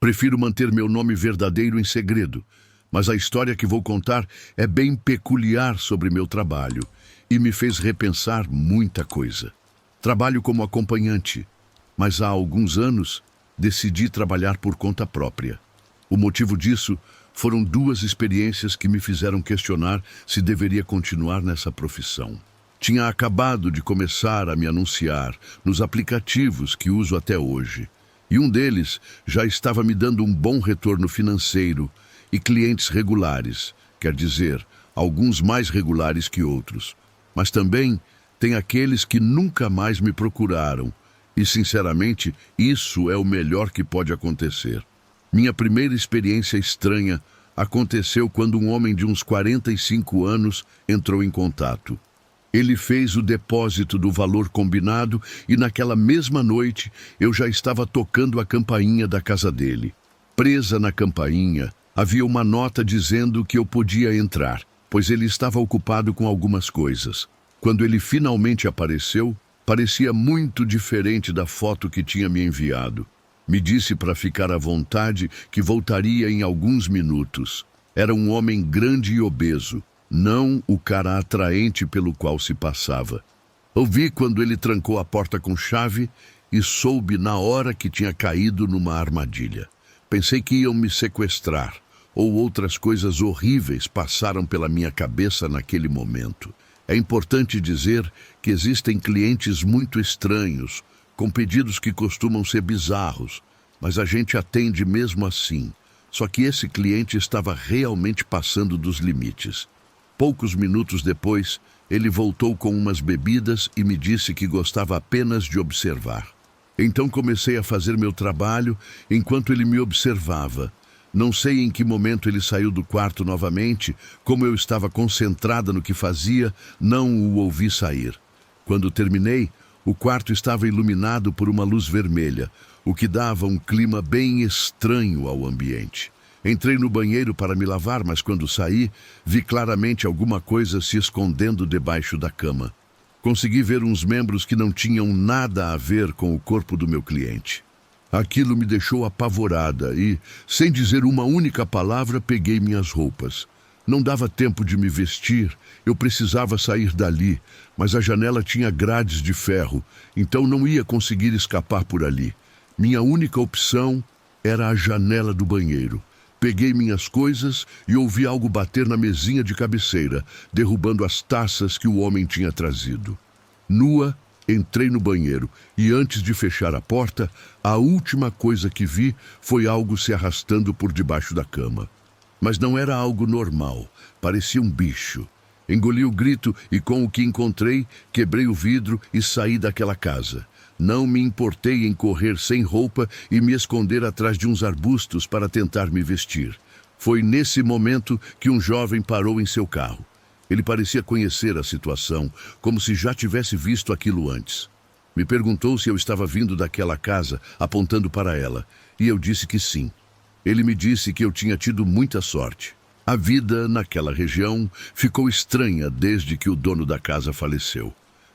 Prefiro manter meu nome verdadeiro em segredo, mas a história que vou contar é bem peculiar sobre meu trabalho e me fez repensar muita coisa. Trabalho como acompanhante, mas há alguns anos decidi trabalhar por conta própria. O motivo disso foram duas experiências que me fizeram questionar se deveria continuar nessa profissão. Tinha acabado de começar a me anunciar nos aplicativos que uso até hoje, e um deles já estava me dando um bom retorno financeiro e clientes regulares, quer dizer, alguns mais regulares que outros. Mas também tem aqueles que nunca mais me procuraram, e sinceramente, isso é o melhor que pode acontecer. Minha primeira experiência estranha aconteceu quando um homem de uns 45 anos entrou em contato. Ele fez o depósito do valor combinado e naquela mesma noite eu já estava tocando a campainha da casa dele. Presa na campainha, havia uma nota dizendo que eu podia entrar, pois ele estava ocupado com algumas coisas. Quando ele finalmente apareceu, parecia muito diferente da foto que tinha me enviado. Me disse para ficar à vontade que voltaria em alguns minutos. Era um homem grande e obeso, não o cara atraente pelo qual se passava. Ouvi quando ele trancou a porta com chave e soube na hora que tinha caído numa armadilha. Pensei que iam me sequestrar, ou outras coisas horríveis passaram pela minha cabeça naquele momento. É importante dizer que existem clientes muito estranhos, com pedidos que costumam ser bizarros, mas a gente atende mesmo assim. Só que esse cliente estava realmente passando dos limites. Poucos minutos depois, ele voltou com umas bebidas e me disse que gostava apenas de observar. Então comecei a fazer meu trabalho enquanto ele me observava. Não sei em que momento ele saiu do quarto novamente, como eu estava concentrada no que fazia, não o ouvi sair. Quando terminei, o quarto estava iluminado por uma luz vermelha, o que dava um clima bem estranho ao ambiente. Entrei no banheiro para me lavar, mas quando saí, vi claramente alguma coisa se escondendo debaixo da cama. Consegui ver uns membros que não tinham nada a ver com o corpo do meu cliente. Aquilo me deixou apavorada e, sem dizer uma única palavra, peguei minhas roupas. Não dava tempo de me vestir, eu precisava sair dali, mas a janela tinha grades de ferro, então não ia conseguir escapar por ali. Minha única opção era a janela do banheiro. Peguei minhas coisas e ouvi algo bater na mesinha de cabeceira, derrubando as taças que o homem tinha trazido. Nua, entrei no banheiro e antes de fechar a porta, a última coisa que vi foi algo se arrastando por debaixo da cama. Mas não era algo normal, parecia um bicho. Engoli o grito e com o que encontrei, quebrei o vidro e saí daquela casa. Não me importei em correr sem roupa e me esconder atrás de uns arbustos para tentar me vestir. Foi nesse momento que um jovem parou em seu carro. Ele parecia conhecer a situação, como se já tivesse visto aquilo antes. Me perguntou se eu estava vindo daquela casa, apontando para ela, e eu disse que sim. Ele me disse que eu tinha tido muita sorte. A vida naquela região ficou estranha desde que o dono da casa faleceu.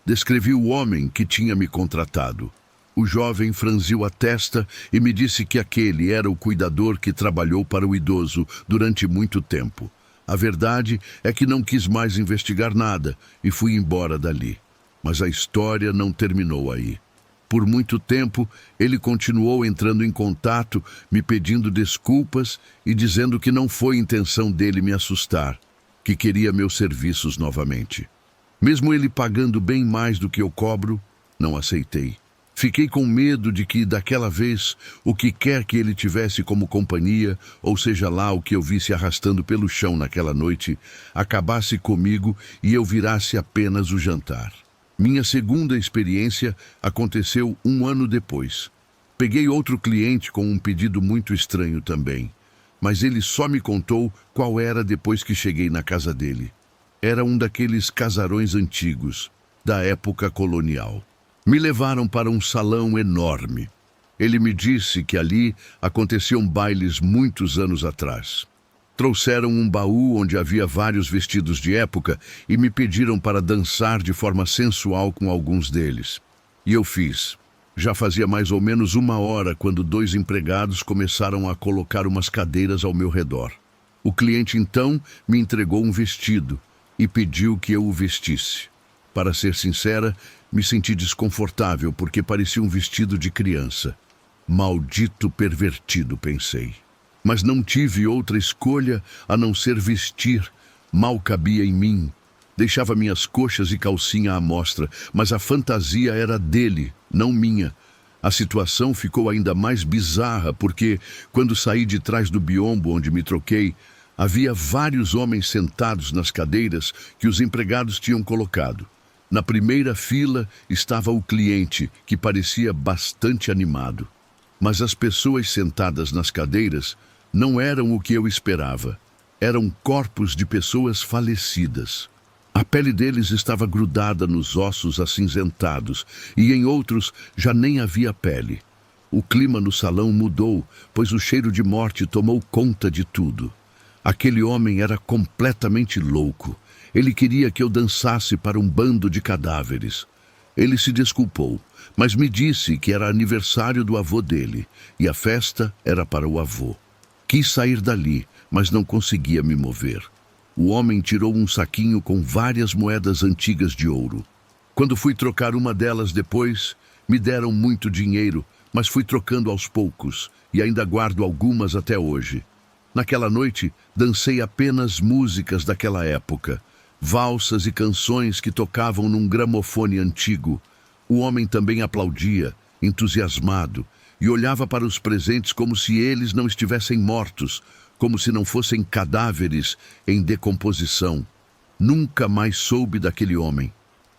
Descrevi o homem que tinha me contratado. O jovem franziu a testa e me disse que aquele era o cuidador que trabalhou para o idoso durante muito tempo. A verdade é que não quis mais investigar nada e fui embora dali. Mas a história não terminou aí. Por muito tempo, ele continuou entrando em contato, me pedindo desculpas e dizendo que não foi intenção dele me assustar, que queria meus serviços novamente. Mesmo ele pagando bem mais do que eu cobro, não aceitei. Fiquei com medo de que, daquela vez, o que quer que ele tivesse como companhia, ou seja lá o que eu visse arrastando pelo chão naquela noite, acabasse comigo e eu virasse apenas o jantar. Minha segunda experiência aconteceu um ano depois. Peguei outro cliente com um pedido muito estranho também, mas ele só me contou qual era depois que cheguei na casa dele. Era um daqueles casarões antigos, da época colonial. Me levaram para um salão enorme. Ele me disse que ali aconteciam bailes muitos anos atrás. Trouxeram um baú onde havia vários vestidos de época e me pediram para dançar de forma sensual com alguns deles. E eu fiz. Já fazia mais ou menos 1 hora quando 2 empregados começaram a colocar umas cadeiras ao meu redor. O cliente então me entregou um vestido e pediu que eu o vestisse. Para ser sincera, me senti desconfortável porque parecia um vestido de criança. Maldito pervertido, pensei. Mas não tive outra escolha a não ser vestir. Mal cabia em mim. Deixava minhas coxas e calcinha à mostra, mas a fantasia era dele, não minha. A situação ficou ainda mais bizarra porque, quando saí de trás do biombo onde me troquei, havia vários homens sentados nas cadeiras que os empregados tinham colocado. Na primeira fila estava o cliente, que parecia bastante animado. Mas as pessoas sentadas nas cadeiras não eram o que eu esperava. Eram corpos de pessoas falecidas. A pele deles estava grudada nos ossos acinzentados e em outros já nem havia pele. O clima no salão mudou, pois o cheiro de morte tomou conta de tudo. Aquele homem era completamente louco. Ele queria que eu dançasse para um bando de cadáveres. Ele se desculpou, mas me disse que era aniversário do avô dele e a festa era para o avô. Quis sair dali, mas não conseguia me mover. O homem tirou um saquinho com várias moedas antigas de ouro. Quando fui trocar uma delas depois, me deram muito dinheiro, mas fui trocando aos poucos e ainda guardo algumas até hoje. Naquela noite, dancei apenas músicas daquela época, valsas e canções que tocavam num gramofone antigo. O homem também aplaudia, entusiasmado, e olhava para os presentes como se eles não estivessem mortos, como se não fossem cadáveres em decomposição. Nunca mais soube daquele homem.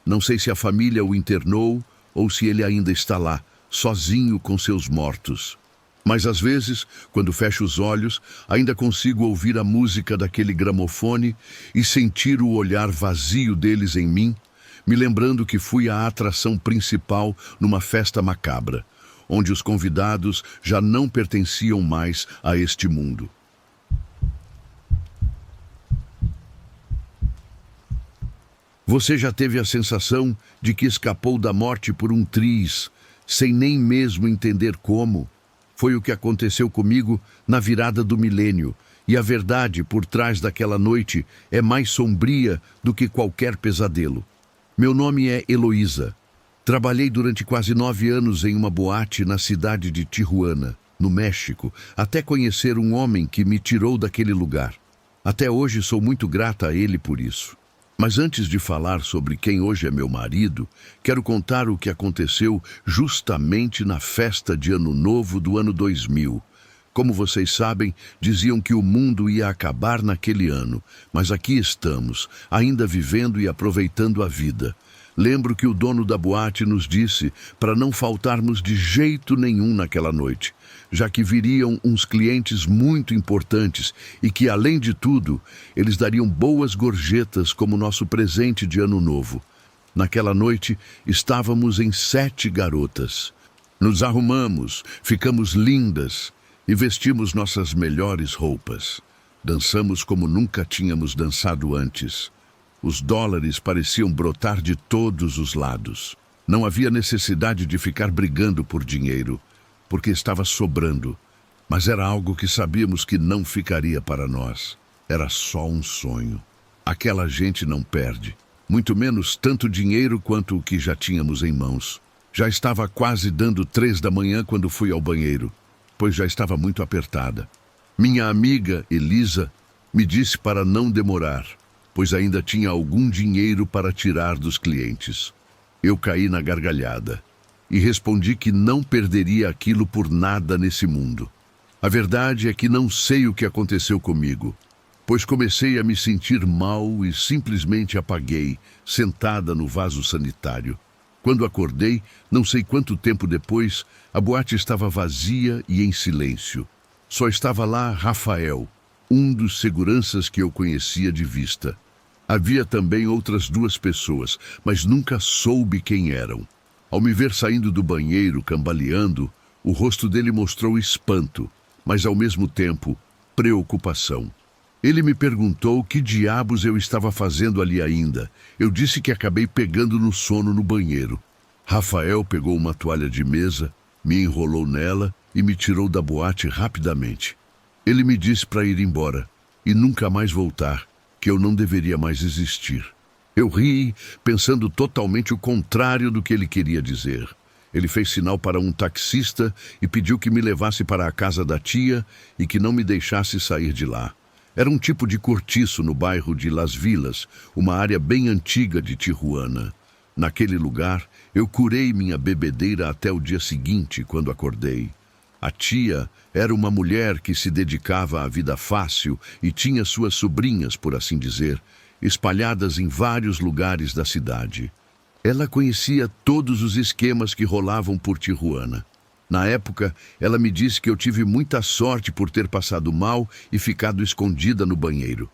Não sei se a família o internou ou se ele ainda está lá, sozinho com seus mortos. Mas às vezes, quando fecho os olhos, ainda consigo ouvir a música daquele gramofone e sentir o olhar vazio deles em mim, me lembrando que fui a atração principal numa festa macabra, onde os convidados já não pertenciam mais a este mundo. Você já teve a sensação de que escapou da morte por um triz, sem nem mesmo entender como? Foi o que aconteceu comigo na virada do milênio, e a verdade por trás daquela noite é mais sombria do que qualquer pesadelo. Meu nome é Heloísa. Trabalhei durante quase 9 anos em uma boate na cidade de Tijuana, no México, até conhecer um homem que me tirou daquele lugar. Até hoje sou muito grata a ele por isso. Mas antes de falar sobre quem hoje é meu marido, quero contar o que aconteceu justamente na festa de Ano Novo do ano 2000. Como vocês sabem, diziam que o mundo ia acabar naquele ano, mas aqui estamos, ainda vivendo e aproveitando a vida. Lembro que o dono da boate nos disse para não faltarmos de jeito nenhum naquela noite, já que viriam uns clientes muito importantes e que, além de tudo, eles dariam boas gorjetas como nosso presente de Ano Novo. Naquela noite, estávamos em 7 garotas. Nos arrumamos, ficamos lindas e vestimos nossas melhores roupas. Dançamos como nunca tínhamos dançado antes. Os dólares pareciam brotar de todos os lados. Não havia necessidade de ficar brigando por dinheiro, porque estava sobrando. Mas era algo que sabíamos que não ficaria para nós. Era só um sonho. Aquela gente não perde, muito menos tanto dinheiro quanto o que já tínhamos em mãos. Já estava quase dando 3 da manhã quando fui ao banheiro, pois já estava muito apertada. Minha amiga, Elisa, me disse para não demorar, pois ainda tinha algum dinheiro para tirar dos clientes. Eu caí na gargalhada e respondi que não perderia aquilo por nada nesse mundo. A verdade é que não sei o que aconteceu comigo, pois comecei a me sentir mal e simplesmente apaguei, sentada no vaso sanitário. Quando acordei, não sei quanto tempo depois, a boate estava vazia e em silêncio. Só estava lá Rafael, um dos seguranças que eu conhecia de vista. Havia também outras 2 pessoas, mas nunca soube quem eram. Ao me ver saindo do banheiro, cambaleando, o rosto dele mostrou espanto, mas ao mesmo tempo, preocupação. Ele me perguntou que diabos eu estava fazendo ali ainda. Eu disse que acabei pegando no sono no banheiro. Rafael pegou uma toalha de mesa, me enrolou nela e me tirou da boate rapidamente. Ele me disse para ir embora e nunca mais voltar, que eu não deveria mais existir. Eu ri, pensando totalmente o contrário do que ele queria dizer. Ele fez sinal para um taxista e pediu que me levasse para a casa da tia e que não me deixasse sair de lá. Era um tipo de cortiço no bairro de Las Vilas, uma área bem antiga de Tijuana. Naquele lugar, eu curei minha bebedeira até o dia seguinte, quando acordei. A tia era uma mulher que se dedicava à vida fácil e tinha suas sobrinhas, por assim dizer, espalhadas em vários lugares da cidade. Ela conhecia todos os esquemas que rolavam por Tijuana. Na época, ela me disse que eu tive muita sorte por ter passado mal e ficado escondida no banheiro.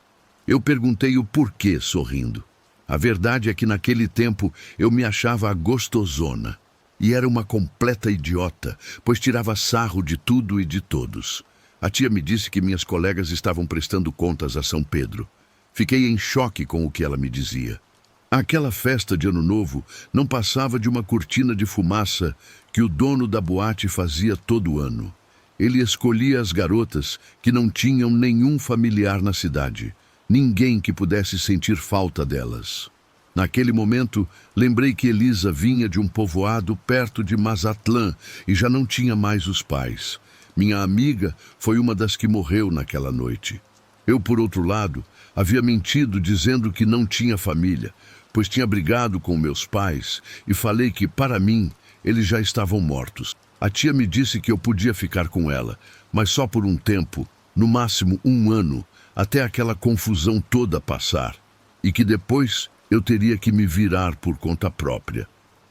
Eu perguntei o porquê, sorrindo. A verdade é que naquele tempo eu me achava gostosona. E era uma completa idiota, pois tirava sarro de tudo e de todos. A tia me disse que minhas colegas estavam prestando contas a São Pedro. Fiquei em choque com o que ela me dizia. Aquela festa de Ano Novo não passava de uma cortina de fumaça que o dono da boate fazia todo ano. Ele escolhia as garotas que não tinham nenhum familiar na cidade, ninguém que pudesse sentir falta delas. Naquele momento, lembrei que Elisa vinha de um povoado perto de Mazatlán e já não tinha mais os pais. Minha amiga foi uma das que morreu naquela noite. Eu, por outro lado, havia mentido dizendo que não tinha família, pois tinha brigado com meus pais e falei que, para mim, eles já estavam mortos. A tia me disse que eu podia ficar com ela, mas só por um tempo, no máximo 1 ano, até aquela confusão toda passar, e que depois eu teria que me virar por conta própria.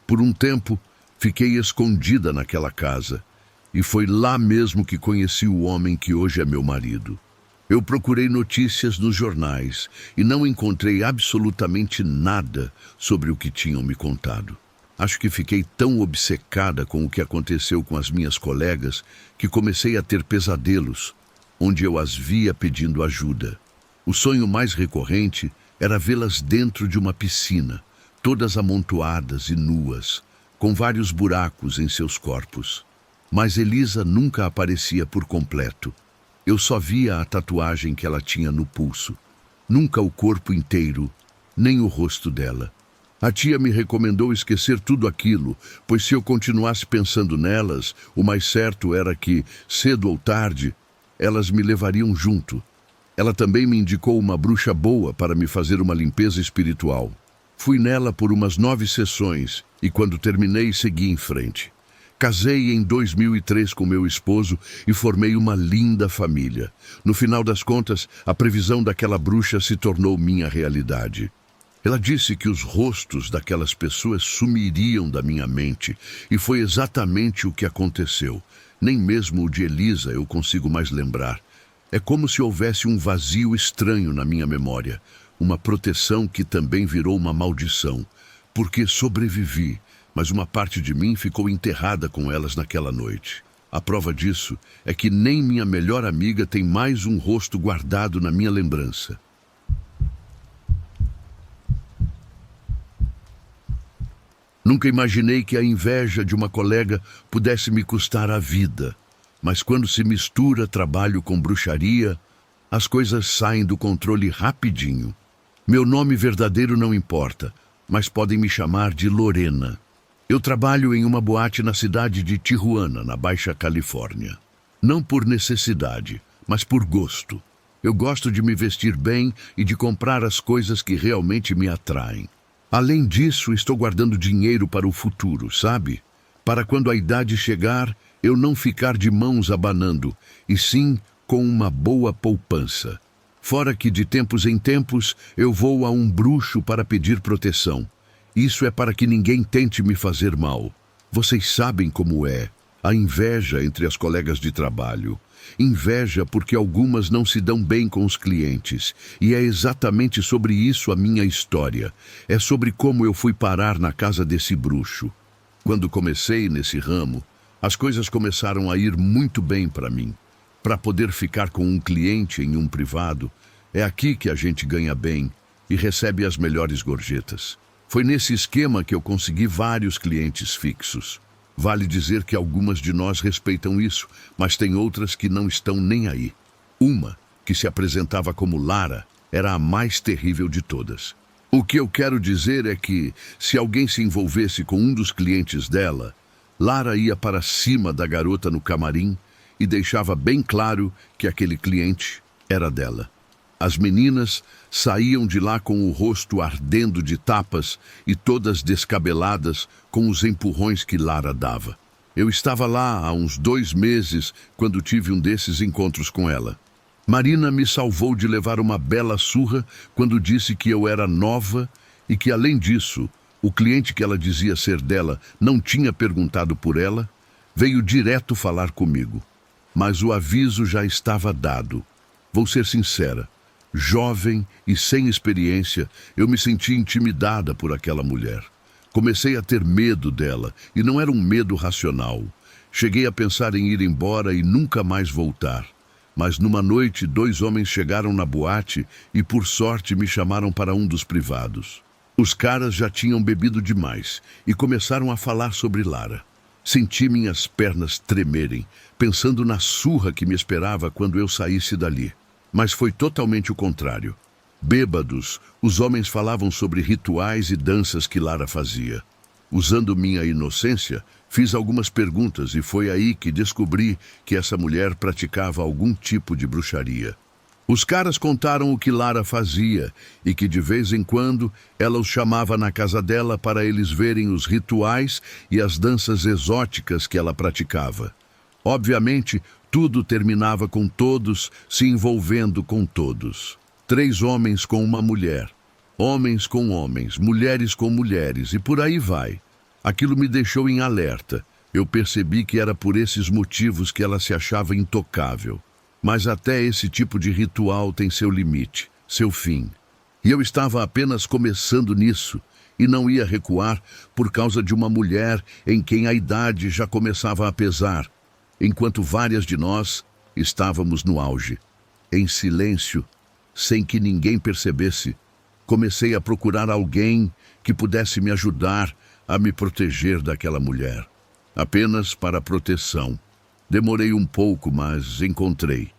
Por um tempo, fiquei escondida naquela casa, e foi lá mesmo que conheci o homem que hoje é meu marido. Eu procurei notícias nos jornais e não encontrei absolutamente nada sobre o que tinham me contado. Acho que fiquei tão obcecada com o que aconteceu com as minhas colegas que comecei a ter pesadelos, onde eu as via pedindo ajuda. O sonho mais recorrente era vê-las dentro de uma piscina, todas amontoadas e nuas, com vários buracos em seus corpos. Mas Elisa nunca aparecia por completo. Eu só via a tatuagem que ela tinha no pulso. Nunca o corpo inteiro, nem o rosto dela. A tia me recomendou esquecer tudo aquilo, pois se eu continuasse pensando nelas, o mais certo era que, cedo ou tarde, elas me levariam junto. Ela também me indicou uma bruxa boa para me fazer uma limpeza espiritual. Fui nela por umas 9 sessões e quando terminei segui em frente. Casei em 2003 com meu esposo e formei uma linda família. No final das contas, a previsão daquela bruxa se tornou minha realidade. Ela disse que os rostos daquelas pessoas sumiriam da minha mente e foi exatamente o que aconteceu. Nem mesmo o de Elisa eu consigo mais lembrar. É como se houvesse um vazio estranho na minha memória, uma proteção que também virou uma maldição, porque sobrevivi, mas uma parte de mim ficou enterrada com elas naquela noite. A prova disso é que nem minha melhor amiga tem mais um rosto guardado na minha lembrança. Nunca imaginei que a inveja de uma colega pudesse me custar a vida, mas quando se mistura trabalho com bruxaria, as coisas saem do controle rapidinho. Meu nome verdadeiro não importa, mas podem me chamar de Lorena. Eu trabalho em uma boate na cidade de Tijuana, na Baixa Califórnia. Não por necessidade, mas por gosto. Eu gosto de me vestir bem e de comprar as coisas que realmente me atraem. Além disso, estou guardando dinheiro para o futuro, sabe? Para quando a idade chegar, eu não ficar de mãos abanando, e sim com uma boa poupança. Fora que de tempos em tempos eu vou a um bruxo para pedir proteção. Isso é para que ninguém tente me fazer mal. Vocês sabem como é. A inveja entre as colegas de trabalho. Inveja porque algumas não se dão bem com os clientes. E é exatamente sobre isso a minha história. É sobre como eu fui parar na casa desse bruxo. Quando comecei nesse ramo, as coisas começaram a ir muito bem para mim. Para poder ficar com um cliente em um privado, é aqui que a gente ganha bem e recebe as melhores gorjetas. Foi nesse esquema que eu consegui vários clientes fixos. Vale dizer que algumas de nós respeitam isso, mas tem outras que não estão nem aí. Uma, que se apresentava como Lara, era a mais terrível de todas. O que eu quero dizer é que, se alguém se envolvesse com um dos clientes dela, Lara ia para cima da garota no camarim e deixava bem claro que aquele cliente era dela. As meninas saíam de lá com o rosto ardendo de tapas e todas descabeladas com os empurrões que Lara dava. Eu estava lá há uns 2 meses quando tive um desses encontros com ela. Marina me salvou de levar uma bela surra quando disse que eu era nova e que, além disso, o cliente que ela dizia ser dela não tinha perguntado por ela, veio direto falar comigo. Mas o aviso já estava dado. Vou ser sincera. Jovem e sem experiência, eu me senti intimidada por aquela mulher. Comecei a ter medo dela, e não era um medo racional. Cheguei a pensar em ir embora e nunca mais voltar. Mas numa noite, 2 homens chegaram na boate e, por sorte, me chamaram para um dos privados. Os caras já tinham bebido demais e começaram a falar sobre Lara. Senti minhas pernas tremerem, pensando na surra que me esperava quando eu saísse dali. Mas foi totalmente o contrário. Bêbados, os homens falavam sobre rituais e danças que Lara fazia. Usando minha inocência, fiz algumas perguntas e foi aí que descobri que essa mulher praticava algum tipo de bruxaria. Os caras contaram o que Lara fazia e que de vez em quando ela os chamava na casa dela para eles verem os rituais e as danças exóticas que ela praticava. Obviamente, tudo terminava com todos se envolvendo com todos. 3 homens com uma mulher, homens com homens, mulheres com mulheres e por aí vai. Aquilo me deixou em alerta. Eu percebi que era por esses motivos que ela se achava intocável. Mas até esse tipo de ritual tem seu limite, seu fim. E eu estava apenas começando nisso e não ia recuar por causa de uma mulher em quem a idade já começava a pesar, enquanto várias de nós estávamos no auge. Em silêncio, sem que ninguém percebesse, comecei a procurar alguém que pudesse me ajudar a me proteger daquela mulher. Apenas para proteção. Demorei um pouco, mas encontrei.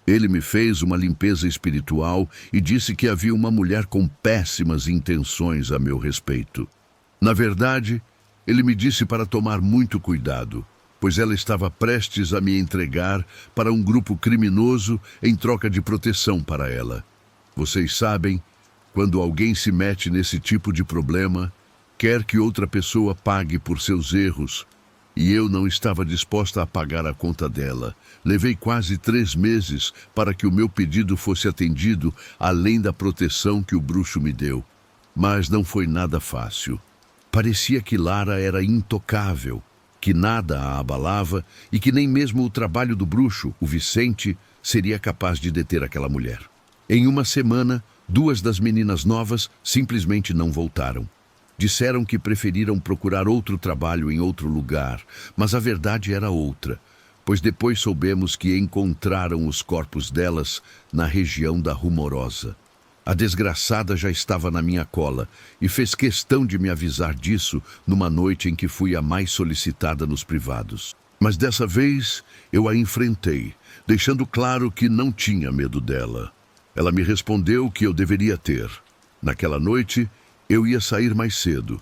Ele me fez uma limpeza espiritual e disse que havia uma mulher com péssimas intenções a meu respeito. Na verdade, ele me disse para tomar muito cuidado, pois ela estava prestes a me entregar para um grupo criminoso em troca de proteção para ela. Vocês sabem, quando alguém se mete nesse tipo de problema, quer que outra pessoa pague por seus erros, e eu não estava disposta a pagar a conta dela. Levei quase 3 meses para que o meu pedido fosse atendido, além da proteção que o bruxo me deu. Mas não foi nada fácil. Parecia que Lara era intocável, que nada a abalava e que nem mesmo o trabalho do bruxo, o Vicente, seria capaz de deter aquela mulher. Em uma semana, 2 das meninas novas simplesmente não voltaram. Disseram que preferiram procurar outro trabalho em outro lugar, mas a verdade era outra, pois depois soubemos que encontraram os corpos delas na região da Rumorosa. A desgraçada já estava na minha cola e fez questão de me avisar disso numa noite em que fui a mais solicitada nos privados. Mas dessa vez eu a enfrentei, deixando claro que não tinha medo dela. Ela me respondeu que eu deveria ter. Naquela noite, eu ia sair mais cedo,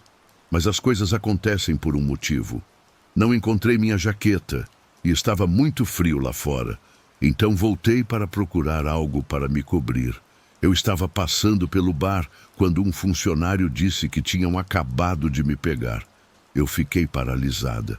mas as coisas acontecem por um motivo. Não encontrei minha jaqueta e estava muito frio lá fora, então voltei para procurar algo para me cobrir. Eu estava passando pelo bar quando um funcionário disse que tinham acabado de me pegar. Eu fiquei paralisada.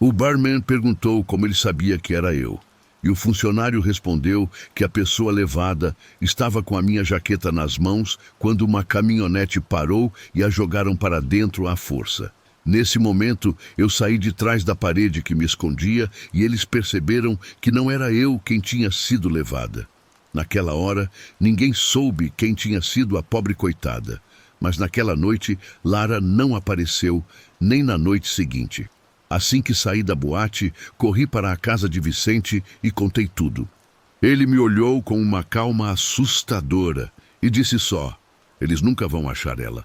O barman perguntou como ele sabia que era eu. E o funcionário respondeu que a pessoa levada estava com a minha jaqueta nas mãos quando uma caminhonete parou e a jogaram para dentro à força. Nesse momento, eu saí de trás da parede que me escondia e eles perceberam que não era eu quem tinha sido levada. Naquela hora, ninguém soube quem tinha sido a pobre coitada. Mas naquela noite, Lara não apareceu, nem na noite seguinte. Assim que saí da boate, corri para a casa de Vicente e contei tudo. Ele me olhou com uma calma assustadora e disse só: "Eles nunca vão achar ela."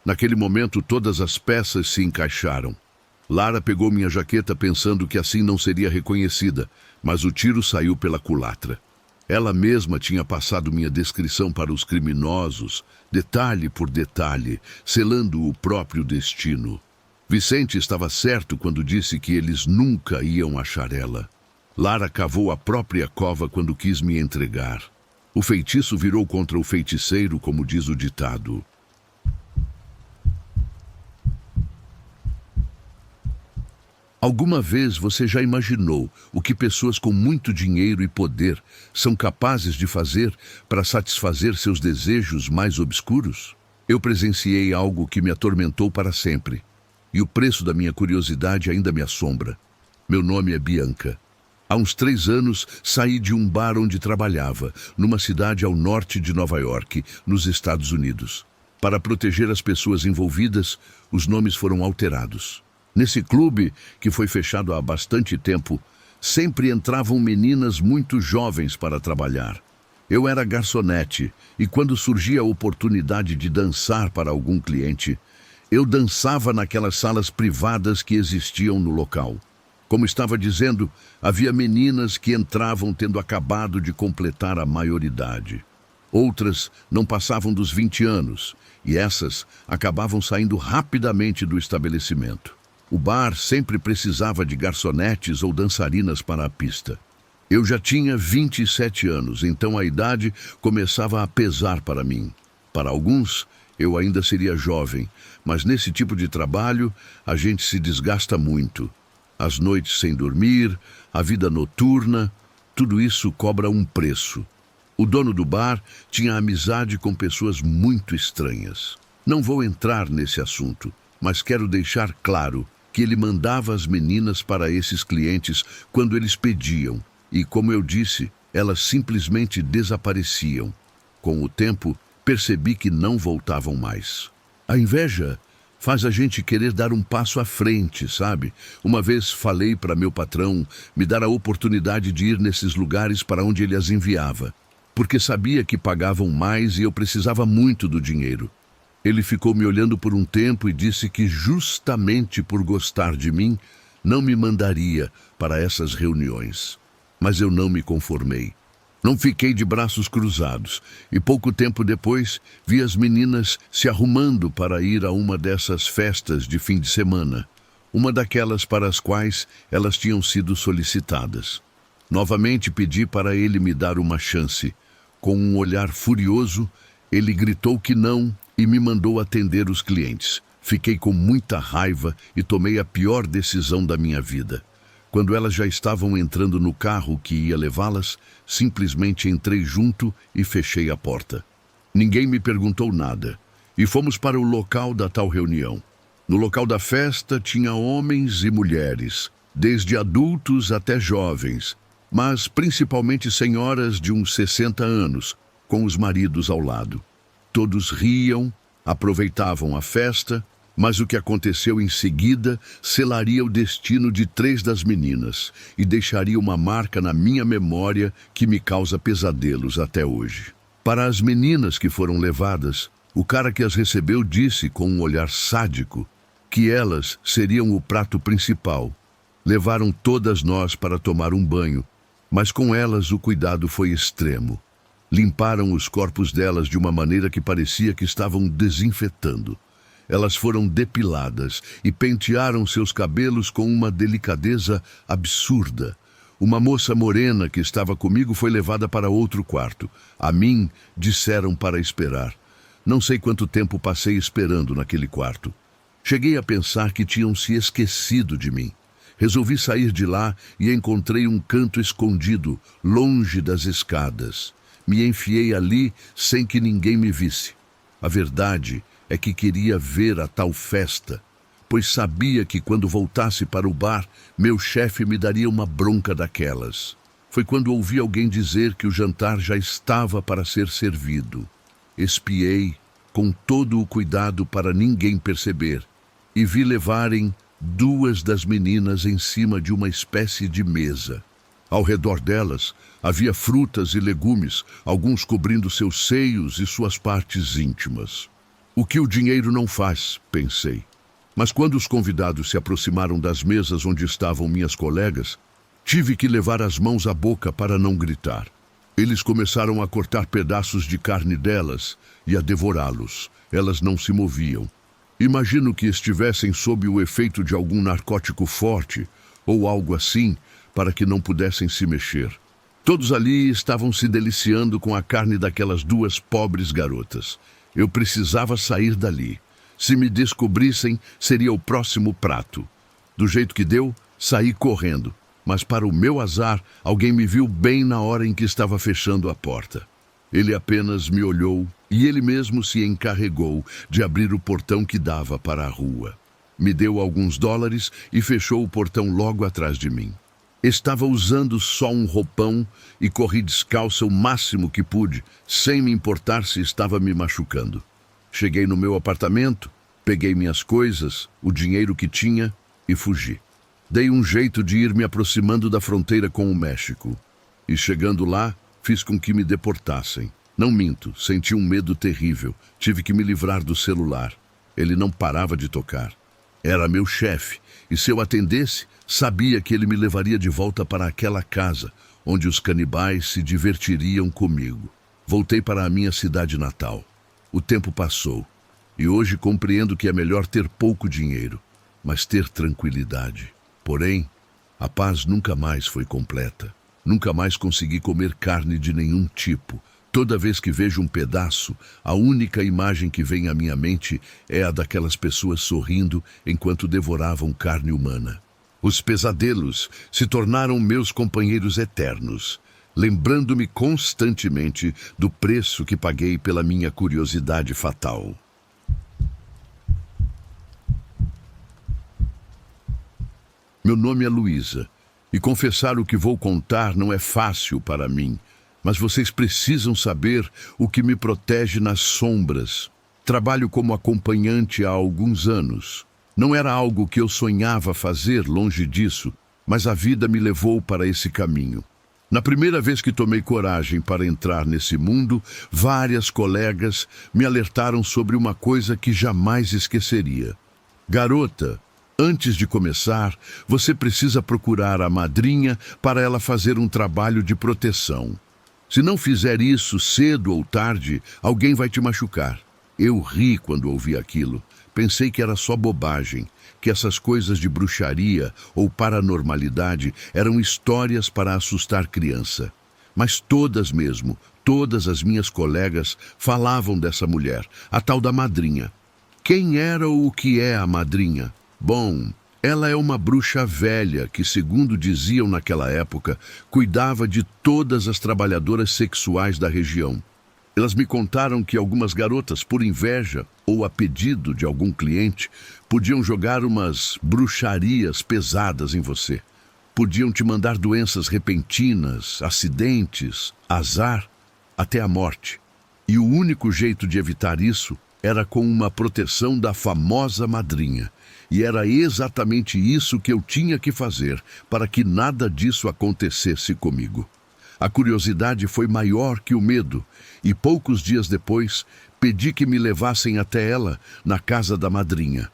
Naquele momento, todas as peças se encaixaram. Lara pegou minha jaqueta pensando que assim não seria reconhecida, mas o tiro saiu pela culatra. Ela mesma tinha passado minha descrição para os criminosos, detalhe por detalhe, selando o próprio destino. Vicente estava certo quando disse que eles nunca iam achar ela. Lara cavou a própria cova quando quis me entregar. O feitiço virou contra o feiticeiro, como diz o ditado. Alguma vez você já imaginou o que pessoas com muito dinheiro e poder são capazes de fazer para satisfazer seus desejos mais obscuros? Eu presenciei algo que me atormentou para sempre, e o preço da minha curiosidade ainda me assombra. Meu nome é Bianca. Há uns 3 anos, saí de um bar onde trabalhava, numa cidade ao norte de Nova York, nos Estados Unidos. Para proteger as pessoas envolvidas, os nomes foram alterados. Nesse clube, que foi fechado há bastante tempo, sempre entravam meninas muito jovens para trabalhar. Eu era garçonete, e quando surgia a oportunidade de dançar para algum cliente, eu dançava naquelas salas privadas que existiam no local. Como estava dizendo, havia meninas que entravam tendo acabado de completar a maioridade. Outras não passavam dos 20 anos, e essas acabavam saindo rapidamente do estabelecimento. O bar sempre precisava de garçonetes ou dançarinas para a pista. Eu já tinha 27 anos, então a idade começava a pesar para mim. Para alguns, eu ainda seria jovem, mas nesse tipo de trabalho, a gente se desgasta muito. As noites sem dormir, a vida noturna, tudo isso cobra um preço. O dono do bar tinha amizade com pessoas muito estranhas. Não vou entrar nesse assunto, mas quero deixar claro que ele mandava as meninas para esses clientes quando eles pediam, e, como eu disse, elas simplesmente desapareciam. Com o tempo, percebi que não voltavam mais. A inveja faz a gente querer dar um passo à frente, sabe? Uma vez falei para meu patrão me dar a oportunidade de ir nesses lugares para onde ele as enviava, porque sabia que pagavam mais e eu precisava muito do dinheiro. Ele ficou me olhando por um tempo e disse que justamente por gostar de mim, não me mandaria para essas reuniões. Mas eu não me conformei. Não fiquei de braços cruzados, e pouco tempo depois vi as meninas se arrumando para ir a uma dessas festas de fim de semana, uma daquelas para as quais elas tinham sido solicitadas. Novamente pedi para ele me dar uma chance. Com um olhar furioso, ele gritou que não e me mandou atender os clientes. Fiquei com muita raiva e tomei a pior decisão da minha vida. Quando elas já estavam entrando no carro que ia levá-las, simplesmente entrei junto e fechei a porta. Ninguém me perguntou nada, e fomos para o local da tal reunião. No local da festa tinha homens e mulheres, desde adultos até jovens, mas principalmente senhoras de uns 60 anos, com os maridos ao lado. Todos riam, aproveitavam a festa, mas o que aconteceu em seguida selaria o destino de 3 das meninas e deixaria uma marca na minha memória que me causa pesadelos até hoje. Para as meninas que foram levadas, o cara que as recebeu disse com um olhar sádico que elas seriam o prato principal. Levaram todas nós para tomar um banho, mas com elas o cuidado foi extremo. Limparam os corpos delas de uma maneira que parecia que estavam desinfetando. Elas foram depiladas e pentearam seus cabelos com uma delicadeza absurda. Uma moça morena que estava comigo foi levada para outro quarto. A mim, disseram para esperar. Não sei quanto tempo passei esperando naquele quarto. Cheguei a pensar que tinham se esquecido de mim. Resolvi sair de lá e encontrei um canto escondido, longe das escadas. Me enfiei ali sem que ninguém me visse. A verdade é que queria ver a tal festa, pois sabia que quando voltasse para o bar, meu chefe me daria uma bronca daquelas. Foi quando ouvi alguém dizer que o jantar já estava para ser servido. Espiei com todo o cuidado para ninguém perceber e vi levarem 2 das meninas em cima de uma espécie de mesa. Ao redor delas havia frutas e legumes, alguns cobrindo seus seios e suas partes íntimas. O que o dinheiro não faz, pensei. Mas quando os convidados se aproximaram das mesas onde estavam minhas colegas, tive que levar as mãos à boca para não gritar. Eles começaram a cortar pedaços de carne delas e a devorá-los. Elas não se moviam. Imagino que estivessem sob o efeito de algum narcótico forte ou algo assim, para que não pudessem se mexer. Todos ali estavam se deliciando com a carne daquelas duas pobres garotas. Eu precisava sair dali. Se me descobrissem, seria o próximo prato. Do jeito que deu, saí correndo. Mas para o meu azar, alguém me viu bem na hora em que estava fechando a porta. Ele apenas me olhou e ele mesmo se encarregou de abrir o portão que dava para a rua. Me deu alguns dólares e fechou o portão logo atrás de mim. Estava usando só um roupão e corri descalça o máximo que pude, sem me importar se estava me machucando. Cheguei no meu apartamento, peguei minhas coisas, o dinheiro que tinha e fugi. Dei um jeito de ir me aproximando da fronteira com o México. E chegando lá, fiz com que me deportassem. Não minto, senti um medo terrível. Tive que me livrar do celular. Ele não parava de tocar. Era meu chefe, e se eu atendesse, sabia que ele me levaria de volta para aquela casa, onde os canibais se divertiriam comigo. Voltei para a minha cidade natal. O tempo passou, e hoje compreendo que é melhor ter pouco dinheiro, mas ter tranquilidade. Porém, a paz nunca mais foi completa. Nunca mais consegui comer carne de nenhum tipo. Toda vez que vejo um pedaço, a única imagem que vem à minha mente é a daquelas pessoas sorrindo enquanto devoravam carne humana. Os pesadelos se tornaram meus companheiros eternos, lembrando-me constantemente do preço que paguei pela minha curiosidade fatal. Meu nome é Luísa, e confessar o que vou contar não é fácil para mim, mas vocês precisam saber o que me protege nas sombras. Trabalho como acompanhante há alguns anos. Não era algo que eu sonhava fazer, longe disso, mas a vida me levou para esse caminho. Na primeira vez que tomei coragem para entrar nesse mundo, várias colegas me alertaram sobre uma coisa que jamais esqueceria. Garota, antes de começar, você precisa procurar a madrinha para ela fazer um trabalho de proteção. Se não fizer isso cedo ou tarde, alguém vai te machucar. Eu ri quando ouvi aquilo. Pensei que era só bobagem, que essas coisas de bruxaria ou paranormalidade eram histórias para assustar criança. Mas todas mesmo, todas as minhas colegas falavam dessa mulher, a tal da madrinha. Quem era ou o que é a madrinha? Bom, ela é uma bruxa velha que, segundo diziam naquela época, cuidava de todas as trabalhadoras sexuais da região. Elas me contaram que algumas garotas, por inveja ou a pedido de algum cliente, podiam jogar umas bruxarias pesadas em você. Podiam te mandar doenças repentinas, acidentes, azar, até a morte. E o único jeito de evitar isso era com uma proteção da famosa madrinha. E era exatamente isso que eu tinha que fazer para que nada disso acontecesse comigo. A curiosidade foi maior que o medo, e poucos dias depois, pedi que me levassem até ela, na casa da madrinha.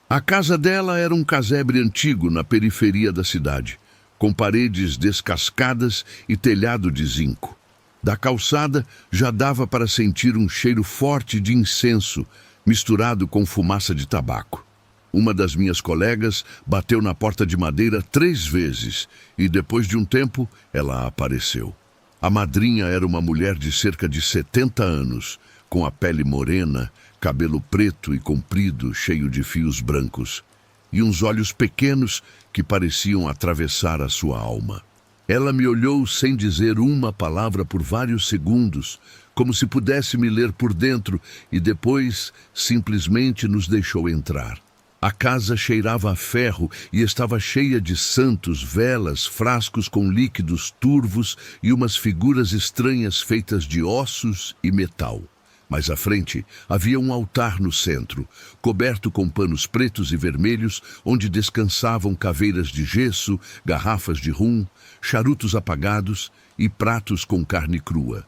A casa dela era um casebre antigo na periferia da cidade, com paredes descascadas e telhado de zinco. Da calçada já dava para sentir um cheiro forte de incenso, misturado com fumaça de tabaco. Uma das minhas colegas bateu na porta de madeira 3 vezes e, depois de um tempo, ela apareceu. A madrinha era uma mulher de cerca de 70 anos, com a pele morena, cabelo preto e comprido, cheio de fios brancos, e uns olhos pequenos que pareciam atravessar a sua alma. Ela me olhou sem dizer uma palavra por vários segundos, como se pudesse me ler por dentro, e depois simplesmente nos deixou entrar. A casa cheirava a ferro e estava cheia de santos, velas, frascos com líquidos turvos e umas figuras estranhas feitas de ossos e metal. Mais à frente, havia um altar no centro, coberto com panos pretos e vermelhos, onde descansavam caveiras de gesso, garrafas de rum, charutos apagados e pratos com carne crua.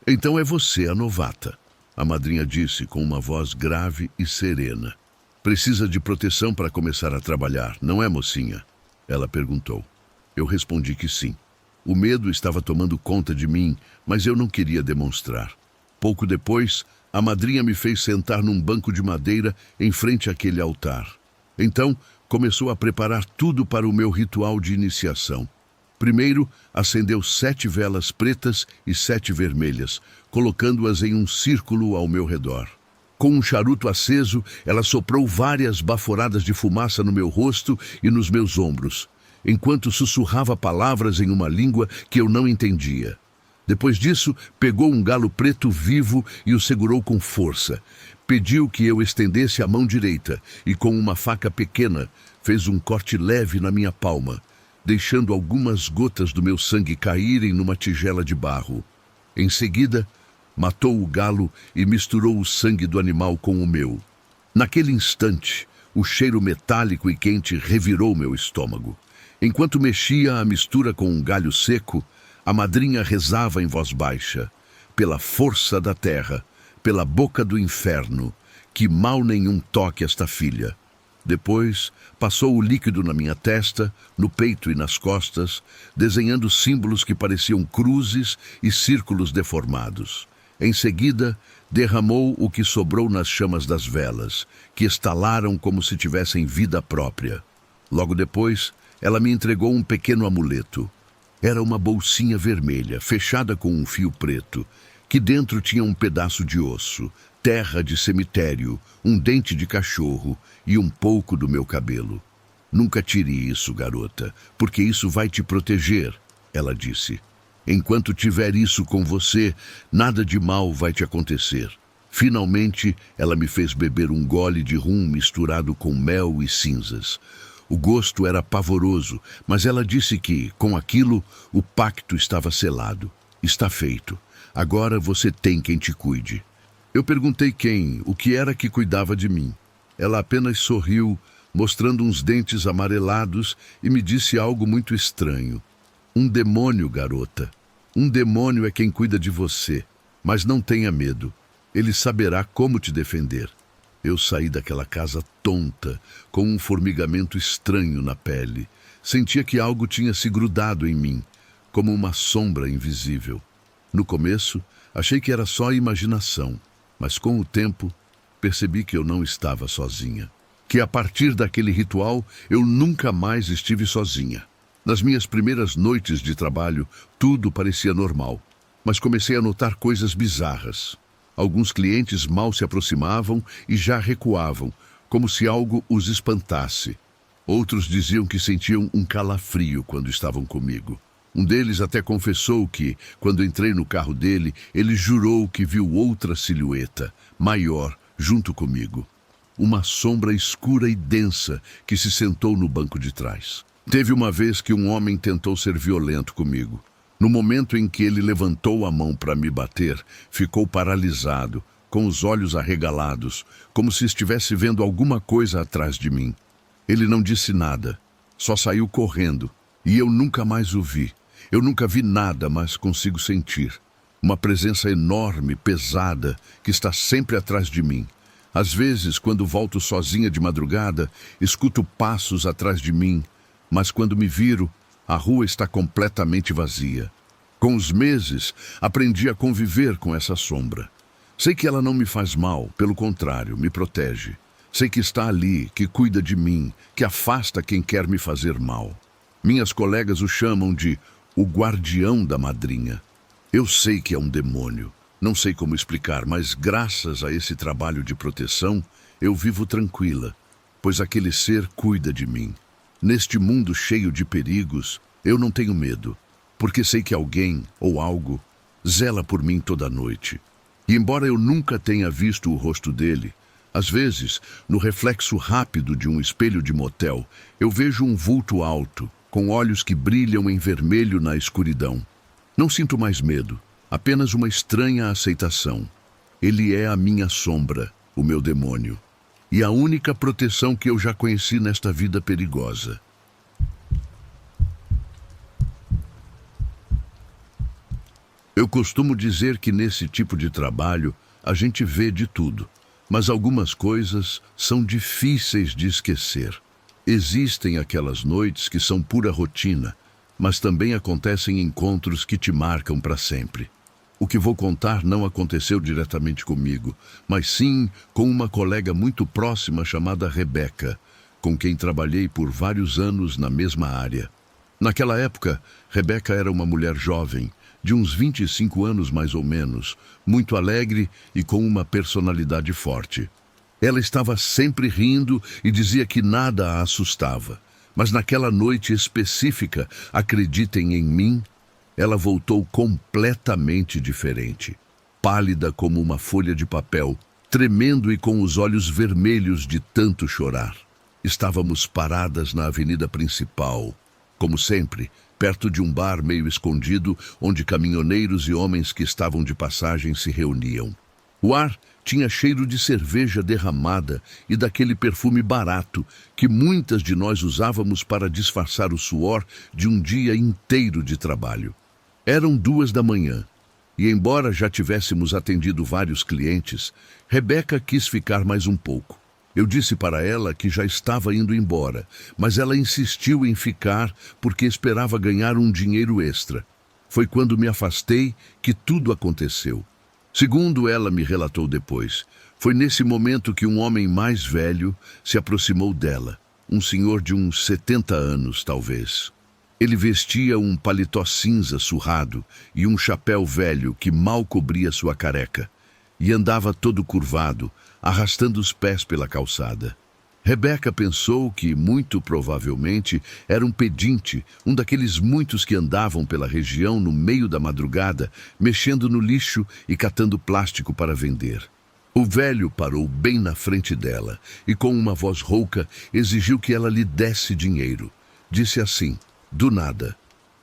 Então é você a novata. a madrinha disse com uma voz grave e serena. Precisa de proteção para começar a trabalhar, não é, mocinha? Ela perguntou. Eu respondi que sim. O medo estava tomando conta de mim, mas eu não queria demonstrar. Pouco depois, a madrinha me fez sentar num banco de madeira em frente àquele altar. Então, começou a preparar tudo para o meu ritual de iniciação. Primeiro, acendeu 7 velas pretas e 7 vermelhas, colocando-as em um círculo ao meu redor. Com um charuto aceso, ela soprou várias baforadas de fumaça no meu rosto e nos meus ombros, enquanto sussurrava palavras em uma língua que eu não entendia. Depois disso, pegou um galo preto vivo e o segurou com força. Pediu que eu estendesse a mão direita e, com uma faca pequena, fez um corte leve na minha palma, deixando algumas gotas do meu sangue caírem numa tigela de barro. Em seguida, matou o galo e misturou o sangue do animal com o meu. Naquele instante, o cheiro metálico e quente revirou meu estômago. Enquanto mexia a mistura com um galho seco, a madrinha rezava em voz baixa: pela força da terra, pela boca do inferno, que mal nenhum toque esta filha. Depois, passou o líquido na minha testa, no peito e nas costas, desenhando símbolos que pareciam cruzes e círculos deformados. Em seguida, derramou o que sobrou nas chamas das velas, que estalaram como se tivessem vida própria. Logo depois, ela me entregou um pequeno amuleto. Era uma bolsinha vermelha, fechada com um fio preto, que dentro tinha um pedaço de osso, terra de cemitério, um dente de cachorro e um pouco do meu cabelo. Nunca tire isso, garota, porque isso vai te proteger, ela disse. Enquanto tiver isso com você, nada de mal vai te acontecer. Finalmente, ela me fez beber um gole de rum misturado com mel e cinzas. O gosto era pavoroso, mas ela disse que, com aquilo, o pacto estava selado. Está feito. Agora você tem quem te cuide. Eu perguntei o que era que cuidava de mim. Ela apenas sorriu, mostrando uns dentes amarelados, e me disse algo muito estranho. Um demônio, garota. Um demônio é quem cuida de você. Mas não tenha medo. Ele saberá como te defender. Eu saí daquela casa tonta, com um formigamento estranho na pele. Sentia que algo tinha se grudado em mim, como uma sombra invisível. No começo, achei que era só imaginação, mas com o tempo, percebi que eu não estava sozinha. Que a partir daquele ritual, eu nunca mais estive sozinha. Nas minhas primeiras noites de trabalho, tudo parecia normal, mas comecei a notar coisas bizarras. Alguns clientes mal se aproximavam e já recuavam, como se algo os espantasse. Outros diziam que sentiam um calafrio quando estavam comigo. Um deles até confessou que, quando entrei no carro dele, ele jurou que viu outra silhueta, maior, junto comigo. Uma sombra escura e densa que se sentou no banco de trás. Teve uma vez que um homem tentou ser violento comigo. No momento em que ele levantou a mão para me bater, ficou paralisado, com os olhos arregalados, como se estivesse vendo alguma coisa atrás de mim. Ele não disse nada, só saiu correndo, e eu nunca mais o vi. Eu nunca vi nada, mas consigo sentir. Uma presença enorme, pesada, que está sempre atrás de mim. Às vezes, quando volto sozinha de madrugada, escuto passos atrás de mim, mas quando me viro, a rua está completamente vazia. Com os meses, aprendi a conviver com essa sombra. Sei que ela não me faz mal, pelo contrário, me protege. Sei que está ali, que cuida de mim, que afasta quem quer me fazer mal. Minhas colegas o chamam de o guardião da madrinha. Eu sei que é um demônio. Não sei como explicar, mas graças a esse trabalho de proteção, eu vivo tranquila, pois aquele ser cuida de mim. Neste mundo cheio de perigos, eu não tenho medo, porque sei que alguém ou algo zela por mim toda noite. E embora eu nunca tenha visto o rosto dele, às vezes, no reflexo rápido de um espelho de motel, eu vejo um vulto alto, com olhos que brilham em vermelho na escuridão. Não sinto mais medo, apenas uma estranha aceitação. Ele é a minha sombra, o meu demônio, e a única proteção que eu já conheci nesta vida perigosa. Eu costumo dizer que nesse tipo de trabalho, a gente vê de tudo, mas algumas coisas são difíceis de esquecer. Existem aquelas noites que são pura rotina, mas também acontecem encontros que te marcam para sempre. O que vou contar não aconteceu diretamente comigo, mas sim com uma colega muito próxima chamada Rebeca, com quem trabalhei por vários anos na mesma área. Naquela época, Rebeca era uma mulher jovem, de uns 25 anos mais ou menos, muito alegre e com uma personalidade forte. Ela estava sempre rindo e dizia que nada a assustava. Mas naquela noite específica, acreditem em mim, ela voltou completamente diferente. Pálida como uma folha de papel, tremendo e com os olhos vermelhos de tanto chorar. Estávamos paradas na avenida principal, como sempre, perto de um bar meio escondido, onde caminhoneiros e homens que estavam de passagem se reuniam. O ar tinha cheiro de cerveja derramada e daquele perfume barato que muitas de nós usávamos para disfarçar o suor de um dia inteiro de trabalho. Eram 2 da manhã, e embora já tivéssemos atendido vários clientes, Rebeca quis ficar mais um pouco. Eu disse para ela que já estava indo embora, mas ela insistiu em ficar porque esperava ganhar um dinheiro extra. Foi quando me afastei que tudo aconteceu. Segundo ela me relatou depois, foi nesse momento que um homem mais velho se aproximou dela, um senhor de uns 70 anos, talvez. Ele vestia um paletó cinza surrado e um chapéu velho que mal cobria sua careca, e andava todo curvado, arrastando os pés pela calçada. Rebeca pensou que, muito provavelmente, era um pedinte, um daqueles muitos que andavam pela região no meio da madrugada, mexendo no lixo e catando plástico para vender. O velho parou bem na frente dela e, com uma voz rouca, exigiu que ela lhe desse dinheiro. Disse assim, do nada.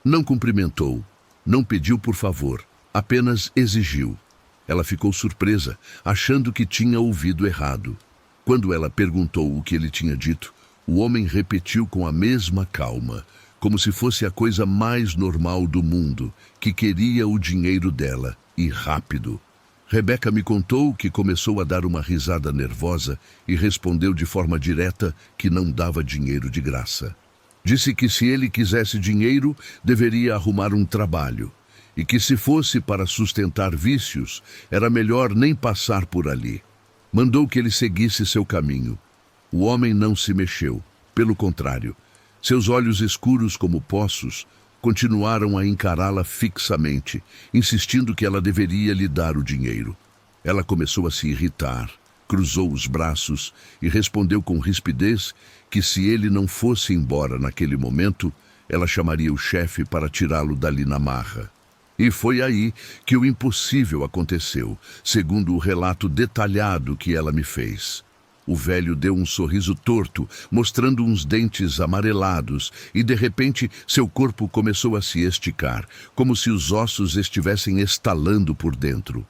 Não cumprimentou, não pediu por favor, apenas exigiu. Ela ficou surpresa, achando que tinha ouvido errado. Quando ela perguntou o que ele tinha dito, o homem repetiu com a mesma calma, como se fosse a coisa mais normal do mundo, que queria o dinheiro dela, e rápido. Rebeca me contou que começou a dar uma risada nervosa e respondeu de forma direta que não dava dinheiro de graça. Disse que se ele quisesse dinheiro, deveria arrumar um trabalho, e que se fosse para sustentar vícios, era melhor nem passar por ali. Mandou que ele seguisse seu caminho. O homem não se mexeu, pelo contrário. Seus olhos escuros como poços continuaram a encará-la fixamente, insistindo que ela deveria lhe dar o dinheiro. Ela começou a se irritar, cruzou os braços e respondeu com rispidez que se ele não fosse embora naquele momento, ela chamaria o chefe para tirá-lo dali na marra. E foi aí que o impossível aconteceu, segundo o relato detalhado que ela me fez. O velho deu um sorriso torto, mostrando uns dentes amarelados, e de repente seu corpo começou a se esticar, como se os ossos estivessem estalando por dentro.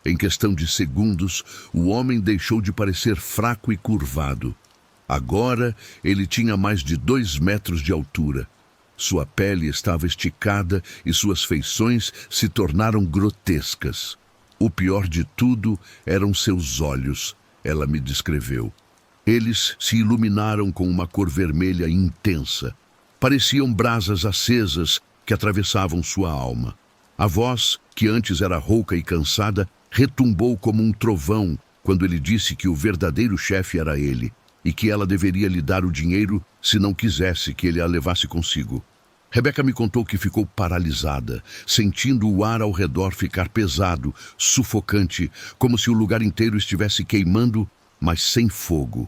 Em questão de segundos, o homem deixou de parecer fraco e curvado. Agora ele tinha mais de 2 metros de altura. Sua pele estava esticada e suas feições se tornaram grotescas. O pior de tudo eram seus olhos, ela me descreveu. Eles se iluminaram com uma cor vermelha intensa. Pareciam brasas acesas que atravessavam sua alma. A voz, que antes era rouca e cansada, retumbou como um trovão quando ele disse que o verdadeiro chefe era ele e que ela deveria lhe dar o dinheiro se não quisesse que ele a levasse consigo. Rebeca me contou que ficou paralisada, sentindo o ar ao redor ficar pesado, sufocante, como se o lugar inteiro estivesse queimando, mas sem fogo.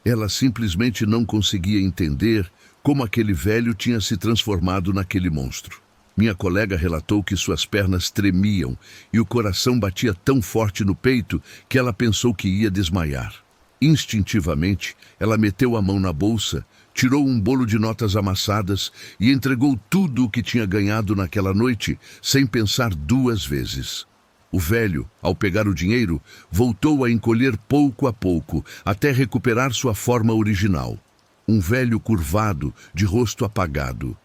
Ela simplesmente não conseguia entender como aquele velho tinha se transformado naquele monstro. Minha colega relatou que suas pernas tremiam e o coração batia tão forte no peito que ela pensou que ia desmaiar. Instintivamente, ela meteu a mão na bolsa, tirou um bolo de notas amassadas e entregou tudo o que tinha ganhado naquela noite, sem pensar 2 vezes. O velho, ao pegar o dinheiro, voltou a encolher pouco a pouco, até recuperar sua forma original. Um velho curvado, de rosto apagado.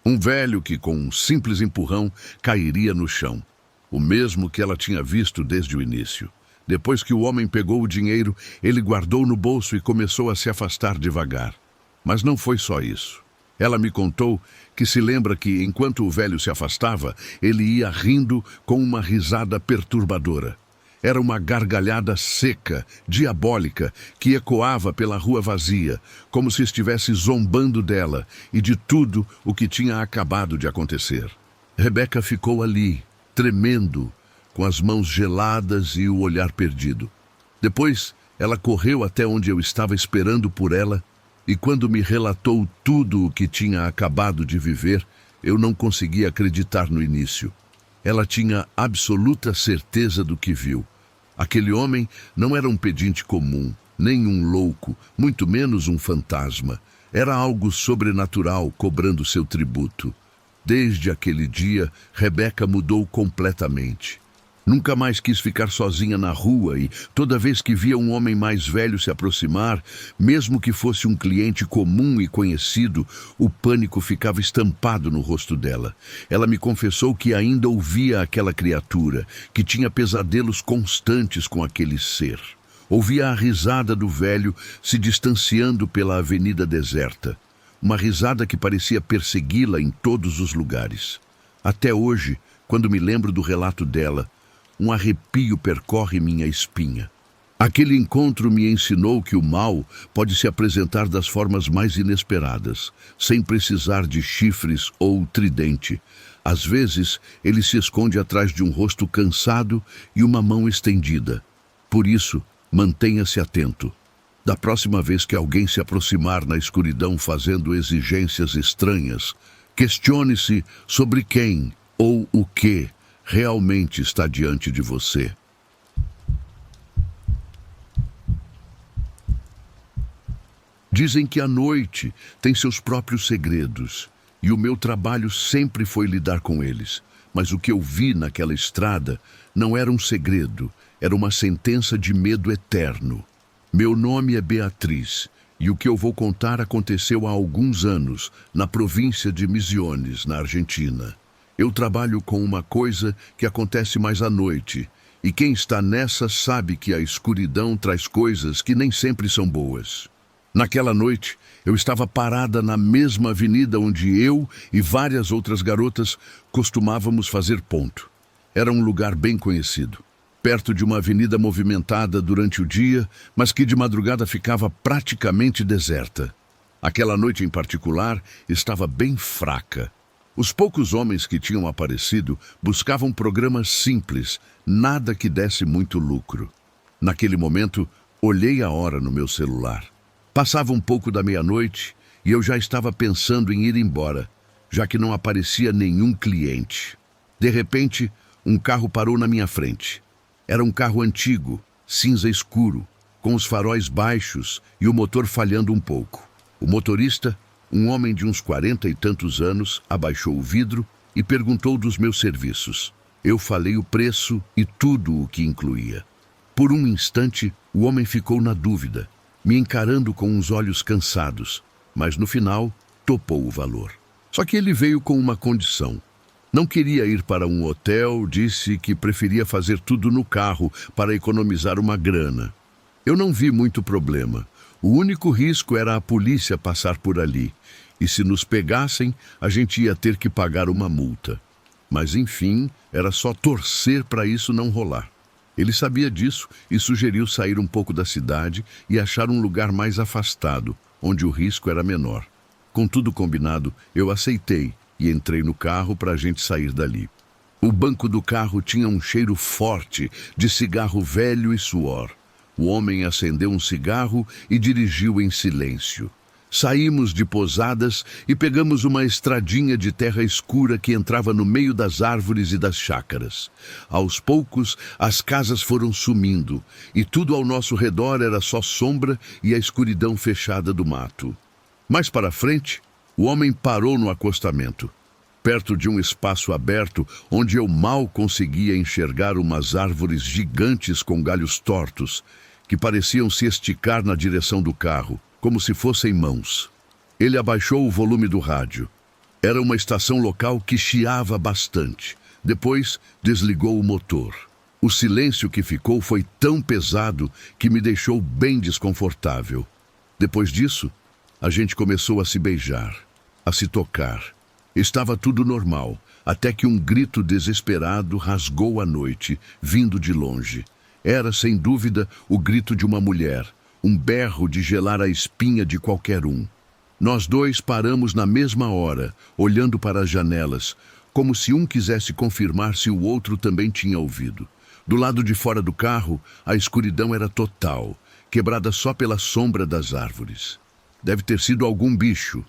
Um velho que, com um simples empurrão, cairia no chão. O mesmo que ela tinha visto desde o início. Depois que o homem pegou o dinheiro, ele guardou no bolso e começou a se afastar devagar. Mas não foi só isso. Ela me contou que se lembra que, enquanto o velho se afastava, ele ia rindo com uma risada perturbadora. Era uma gargalhada seca, diabólica, que ecoava pela rua vazia, como se estivesse zombando dela e de tudo o que tinha acabado de acontecer. Rebeca ficou ali, tremendo, com as mãos geladas e o olhar perdido. Depois, ela correu até onde eu estava esperando por ela, e quando me relatou tudo o que tinha acabado de viver, eu não conseguia acreditar no início. Ela tinha absoluta certeza do que viu. Aquele homem não era um pedinte comum, nem um louco, muito menos um fantasma. Era algo sobrenatural cobrando seu tributo. Desde aquele dia, Rebeca mudou completamente. Nunca mais quis ficar sozinha na rua e, toda vez que via um homem mais velho se aproximar, mesmo que fosse um cliente comum e conhecido, o pânico ficava estampado no rosto dela. Ela me confessou que ainda ouvia aquela criatura, que tinha pesadelos constantes com aquele ser. Ouvia a risada do velho se distanciando pela avenida deserta. Uma risada que parecia persegui-la em todos os lugares. Até hoje, quando me lembro do relato dela, um arrepio percorre minha espinha. Aquele encontro me ensinou que o mal pode se apresentar das formas mais inesperadas, sem precisar de chifres ou tridente. Às vezes, ele se esconde atrás de um rosto cansado e uma mão estendida. Por isso, mantenha-se atento. Da próxima vez que alguém se aproximar na escuridão fazendo exigências estranhas, questione-se sobre quem ou o que realmente está diante de você. Dizem que a noite tem seus próprios segredos, e o meu trabalho sempre foi lidar com eles. Mas o que eu vi naquela estrada não era um segredo, era uma sentença de medo eterno. Meu nome é Beatriz, e o que eu vou contar aconteceu há alguns anos, na província de Misiones, na Argentina. Eu trabalho com uma coisa que acontece mais à noite, e quem está nessa sabe que a escuridão traz coisas que nem sempre são boas. Naquela noite, eu estava parada na mesma avenida onde eu e várias outras garotas costumávamos fazer ponto. Era um lugar bem conhecido, perto de uma avenida movimentada durante o dia, mas que de madrugada ficava praticamente deserta. Aquela noite em particular estava bem fraca. Os poucos homens que tinham aparecido buscavam programas simples, nada que desse muito lucro. Naquele momento, olhei a hora no meu celular. Passava um pouco da meia-noite e eu já estava pensando em ir embora, já que não aparecia nenhum cliente. De repente, um carro parou na minha frente. Era um carro antigo, cinza escuro, com os faróis baixos e o motor falhando um pouco. O motorista, um homem de uns 40 e tantos anos, abaixou o vidro e perguntou dos meus serviços. Eu falei o preço e tudo o que incluía. Por um instante, o homem ficou na dúvida, me encarando com uns olhos cansados, mas no final topou o valor. Só que ele veio com uma condição. Não queria ir para um hotel, disse que preferia fazer tudo no carro para economizar uma grana. Eu não vi muito problema. O único risco era a polícia passar por ali, e se nos pegassem, a gente ia ter que pagar uma multa. Mas enfim, era só torcer para isso não rolar. Ele sabia disso e sugeriu sair um pouco da cidade e achar um lugar mais afastado, onde o risco era menor. Com tudo combinado, eu aceitei e entrei no carro para a gente sair dali. O banco do carro tinha um cheiro forte de cigarro velho e suor. O homem acendeu um cigarro e dirigiu em silêncio. Saímos de Posadas e pegamos uma estradinha de terra escura que entrava no meio das árvores e das chácaras. Aos poucos, as casas foram sumindo, e tudo ao nosso redor era só sombra e a escuridão fechada do mato. Mais para frente, o homem parou no acostamento, perto de um espaço aberto onde eu mal conseguia enxergar umas árvores gigantes com galhos tortos, que pareciam se esticar na direção do carro, como se fossem mãos. Ele abaixou o volume do rádio. Era uma estação local que chiava bastante. Depois, desligou o motor. O silêncio que ficou foi tão pesado que me deixou bem desconfortável. Depois disso, a gente começou a se beijar, a se tocar. Estava tudo normal, até que um grito desesperado rasgou a noite, vindo de longe. Era, sem dúvida, o grito de uma mulher, um berro de gelar a espinha de qualquer um. Nós dois paramos na mesma hora, olhando para as janelas, como se um quisesse confirmar se o outro também tinha ouvido. Do lado de fora do carro, a escuridão era total, quebrada só pela sombra das árvores. Deve ter sido algum bicho,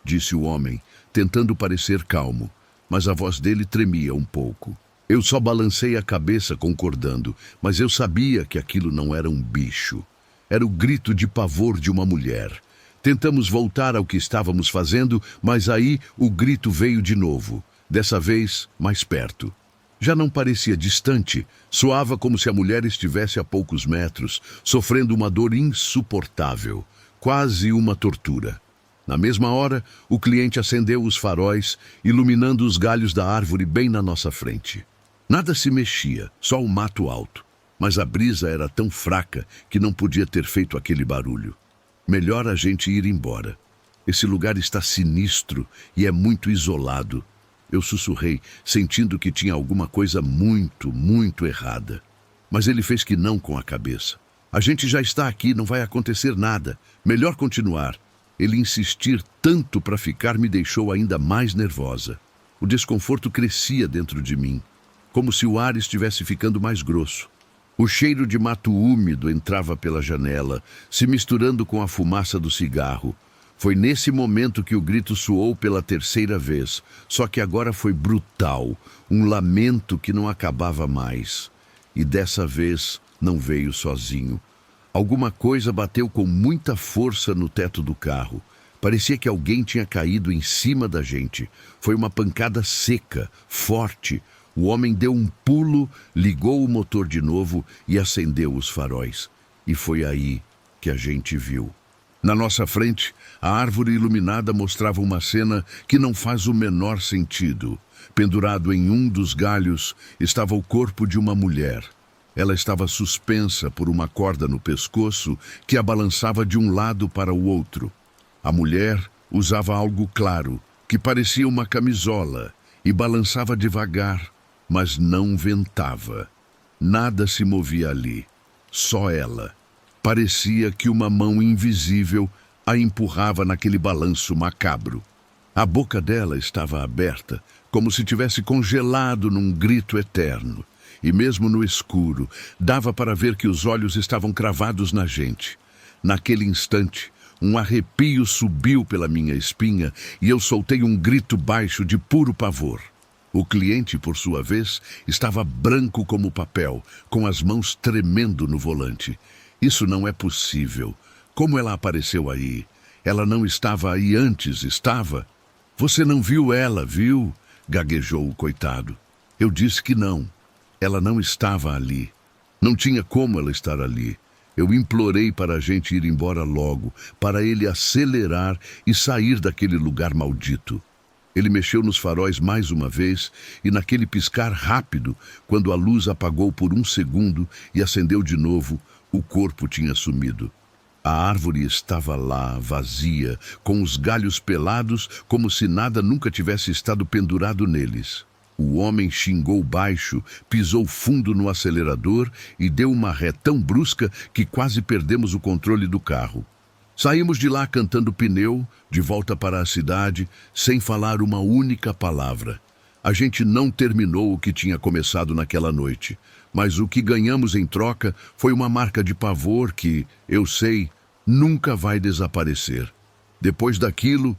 disse o homem, tentando parecer calmo, mas a voz dele tremia um pouco. Eu só balancei a cabeça concordando, mas eu sabia que aquilo não era um bicho. Era o grito de pavor de uma mulher. Tentamos voltar ao que estávamos fazendo, mas aí o grito veio de novo, dessa vez mais perto. Já não parecia distante, soava como se a mulher estivesse a poucos metros, sofrendo uma dor insuportável, quase uma tortura. Na mesma hora, o cliente acendeu os faróis, iluminando os galhos da árvore bem na nossa frente. Nada se mexia, só o mato alto, mas a brisa era tão fraca que não podia ter feito aquele barulho. Melhor a gente ir embora. Esse lugar está sinistro e é muito isolado. Eu sussurrei, sentindo que tinha alguma coisa muito errada. Mas ele fez que não com a cabeça. A gente já está aqui, não vai acontecer nada. Melhor continuar. Ele insistir tanto para ficar me deixou ainda mais nervosa. O desconforto crescia dentro de mim, como se o ar estivesse ficando mais grosso. O cheiro de mato úmido entrava pela janela, se misturando com a fumaça do cigarro. Foi nesse momento que o grito soou pela terceira vez, só que agora foi brutal, um lamento que não acabava mais. E dessa vez não veio sozinho. Alguma coisa bateu com muita força no teto do carro. Parecia que alguém tinha caído em cima da gente. Foi uma pancada seca, forte. O homem deu um pulo, ligou o motor de novo e acendeu os faróis. E foi aí que a gente viu. Na nossa frente, a árvore iluminada mostrava uma cena que não faz o menor sentido. Pendurado em um dos galhos estava o corpo de uma mulher. Ela estava suspensa por uma corda no pescoço que a balançava de um lado para o outro. A mulher usava algo claro, que parecia uma camisola, e balançava devagar, mas não ventava. Nada se movia ali, só ela. Parecia que uma mão invisível a empurrava naquele balanço macabro. A boca dela estava aberta, como se tivesse congelado num grito eterno. E mesmo no escuro, dava para ver que os olhos estavam cravados na gente. Naquele instante, um arrepio subiu pela minha espinha e eu soltei um grito baixo de puro pavor. O cliente, por sua vez, estava branco como papel, com as mãos tremendo no volante. Isso não é possível. Como ela apareceu aí? Ela não estava aí antes, estava? Você não viu ela, viu? Gaguejou o coitado. Eu disse que não. Ela não estava ali. Não tinha como ela estar ali. Eu implorei para a gente ir embora logo, para ele acelerar e sair daquele lugar maldito. Ele mexeu nos faróis mais uma vez e naquele piscar rápido, quando a luz apagou por um segundo e acendeu de novo, o corpo tinha sumido. A árvore estava lá, vazia, com os galhos pelados, como se nada nunca tivesse estado pendurado neles. O homem xingou baixo, pisou fundo no acelerador e deu uma ré tão brusca que quase perdemos o controle do carro. Saímos de lá cantando pneu, de volta para a cidade, sem falar uma única palavra. A gente não terminou o que tinha começado naquela noite, mas o que ganhamos em troca foi uma marca de pavor que, eu sei, nunca vai desaparecer. Depois daquilo,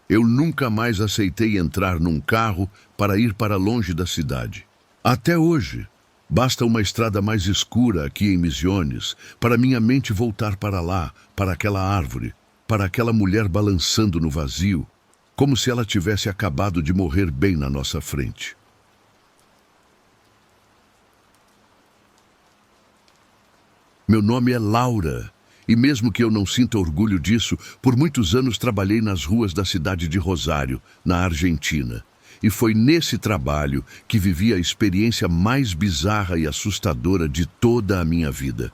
eu nunca mais aceitei entrar num carro para ir para longe da cidade. Até hoje, basta uma estrada mais escura aqui em Misiones para minha mente voltar para lá, para aquela árvore, para aquela mulher balançando no vazio, como se ela tivesse acabado de morrer bem na nossa frente. Meu nome é Laura, e mesmo que eu não sinta orgulho disso, por muitos anos trabalhei nas ruas da cidade de Rosário, na Argentina. E foi nesse trabalho que vivi a experiência mais bizarra e assustadora de toda a minha vida.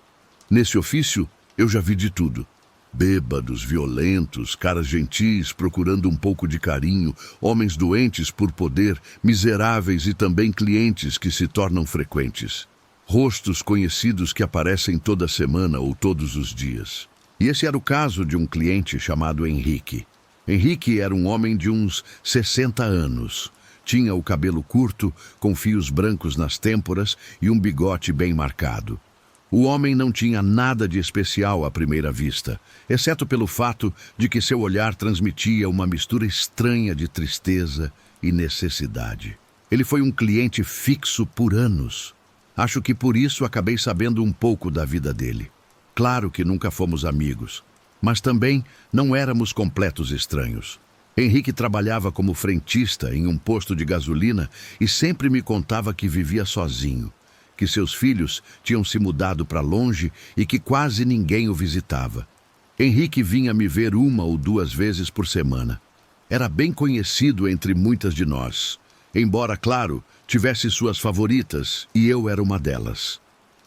Nesse ofício, eu já vi de tudo. Bêbados, violentos, caras gentis procurando um pouco de carinho, homens doentes por poder, miseráveis e também clientes que se tornam frequentes. Rostos conhecidos que aparecem toda semana ou todos os dias. E esse era o caso de um cliente chamado Henrique. Henrique era um homem de uns 60 anos. Tinha o cabelo curto, com fios brancos nas têmporas e um bigode bem marcado. O homem não tinha nada de especial à primeira vista, exceto pelo fato de que seu olhar transmitia uma mistura estranha de tristeza e necessidade. Ele foi um cliente fixo por anos. Acho que por isso acabei sabendo um pouco da vida dele. Claro que nunca fomos amigos, mas também não éramos completos estranhos. Henrique trabalhava como frentista em um posto de gasolina e sempre me contava que vivia sozinho, que seus filhos tinham se mudado para longe e que quase ninguém o visitava. Henrique vinha me ver 1 ou 2 vezes por semana. Era bem conhecido entre muitas de nós, embora, claro, tivesse suas favoritas e eu era uma delas.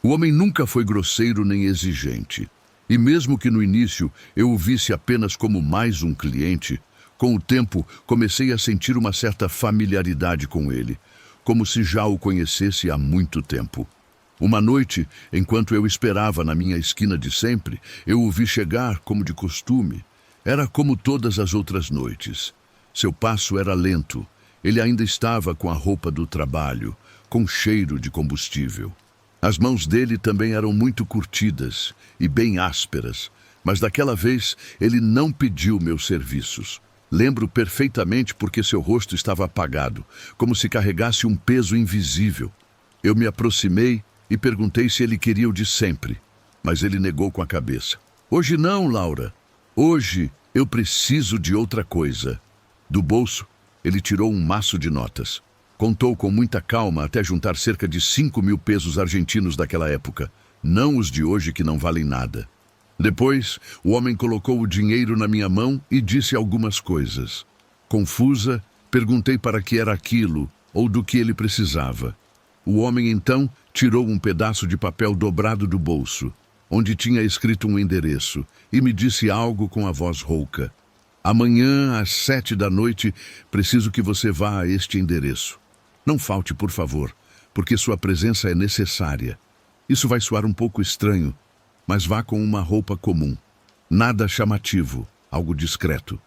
O homem nunca foi grosseiro nem exigente, e mesmo que no início eu o visse apenas como mais um cliente, com o tempo comecei a sentir uma certa familiaridade com ele, como se já o conhecesse há muito tempo. Uma noite, enquanto eu esperava na minha esquina de sempre, eu o vi chegar como de costume. Era como todas as outras noites. Seu passo era lento. Ele ainda estava com a roupa do trabalho, com cheiro de combustível. As mãos dele também eram muito curtidas e bem ásperas, mas daquela vez ele não pediu meus serviços. Lembro perfeitamente porque seu rosto estava apagado, como se carregasse um peso invisível. Eu me aproximei e perguntei se ele queria o de sempre, mas ele negou com a cabeça. Hoje não, Laura. Hoje eu preciso de outra coisa. Do bolso, ele tirou um maço de notas. Contou com muita calma até juntar cerca de 5.000 pesos argentinos daquela época, não os de hoje que não valem nada. Depois, o homem colocou o dinheiro na minha mão e disse algumas coisas. Confusa, perguntei para que era aquilo ou do que ele precisava. O homem, então, tirou um pedaço de papel dobrado do bolso, onde tinha escrito um endereço, e me disse algo com a voz rouca. Amanhã, às 7 da noite, preciso que você vá a este endereço. Não falte, por favor, porque sua presença é necessária. Isso vai soar um pouco estranho, mas vá com uma roupa comum. Nada chamativo, algo discreto.